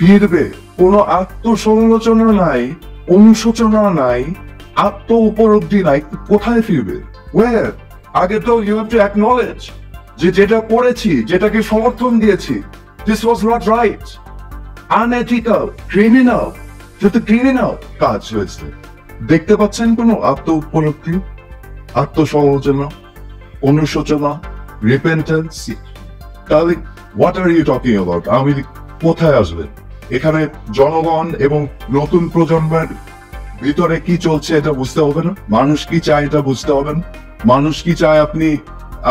ফিরবে, কোনো আত্মসমালোচনা নাই, অনুশোচনা নাই, আত্ম উপলব্ধি নাই, কোথায় ফিরবে? ওয়ার? আগে তো ইউ হ্যাভ টু অ্যাকনলেজ যে যেটা করেছি, যেটাকে সমর্থন দিয়েছি, this was not right, unethical, criminal, যেটা ক্রিমিনাল কাজ হয়েছে। দেখতে পাচ্ছেন কোনো আত্ম উপলব্ধি, আত্মসমালোচনা, অনুশোচনা, রিপেন্টেন্স? তাহলে what are you talking about? আমি কোথায় আসবেন? এখানে জনগণ এবং নতুন প্রজন্মের ভিতরে কি চলছে এটা বুঝতে হবে না? মানুষ কি চায় এটা বুঝতে হবে না? মানুষ কি চায়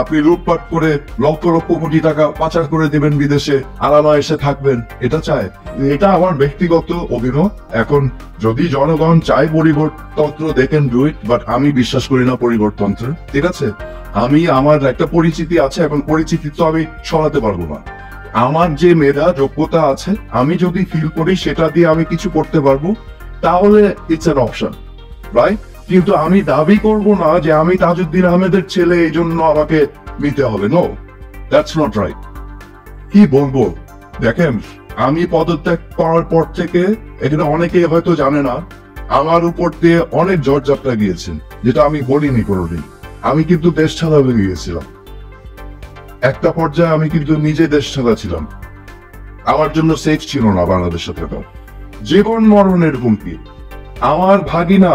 আপনি লুটপাট করে লক্ষ লক্ষ কোটি টাকা পাচার করে দিবেন বিদেশে, আলাদা এসে থাকবেন, এটা চায়? এটা আমার ব্যক্তিগত অভিমত। এখন যদি জনগণ চায় পরিবর্তন, they can do it, but আমি বিশ্বাস করি না পরিবর্তনটা। ঠিক আছে, আমি আমার একটা পরিচিতি আছে, এখন পরিচিতি তো আমি সরাতে পারবো না। আমার যে মেধা যোগ্যতা আছে, আমি যদি ফিল করি সেটা দিয়ে আমি কিছু করতে পারবো, তাহলে ইটস অ্যান অপশন, রাইট? কিন্তু আমি দাবি করব না যে আমি তাজউদ্দিন আহমেদের ছেলে, এই জন্য আমাকে নিতে হবে। No, that's not right. কি বলবো দেখেন, আমি পদত্যাগ করার পর থেকে, এটা অনেকে হয়তো জানে না, আমার উপর দিয়ে অনেক ঝড়ঝাপটা গিয়েছেন, যেটা আমি বলিনি কোনোদিন। আমি কিন্তু দেশ ছাড়া হয়ে গিয়েছিলাম। একটা পর্যায়ে আমি কিন্তু নিজে দেশ ছাড়া ছিলাম। আমার জন্য সেফ ছিল না বাংলাদেশে থাকা। জীবন মরণের হুমকি। আমার ভাগিনা,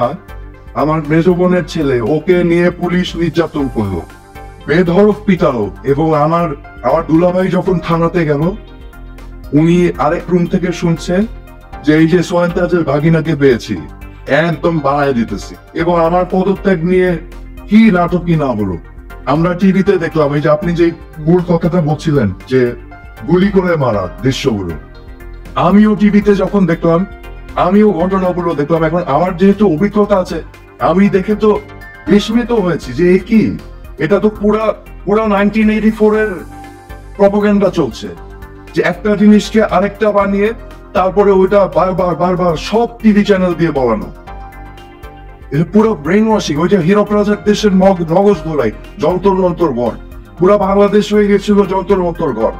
আমার মেজ বোনের ছেলে, ওকে নিয়ে পুলিশ নির্যাতন করলো, বেধড়ক পিটালো, এবং আমার দুলাভাই যখন থানাতে গেল, উনি আরেক রুম থেকে শুনছে যে এই যে সোহেল তাজের ভাগিনাকে পেয়েছি, একদম বাড়ায় দিতেছি। এবং আমার পদত্যাগ নিয়ে কি নাটকই না বলো, আমরা টিভিতে দেখলাম, এই যে আপনি যে মূল কথাটা বলছিলেন যে গুলি করে মারা দৃশ্যগুলো, আমিও টিভিতে যখন দেখলাম, আমিও ঘটনাগুলো দেখলাম। এখন আমার যেহেতু অভিজ্ঞতা আছে, আমি দেখে তো বিস্মিত হয়েছি যে কি, এটা তো পুরা 1984 এর প্রপাগান্ডা চলছে, যে একটা জিনিসকে আরেকটা বানিয়ে তারপরে ওইটা বারবার সব টিভি চ্যানেল দিয়ে বলানো। এটা পুরো ব্রেন ওয়াশিং। ওই যে হীরক রাজার দেশের মগজ ধরাই, যন্তর মন্তর ঘর, পুরা বাংলাদেশ হয়ে গেছিল যন্তর মন্তর ঘর।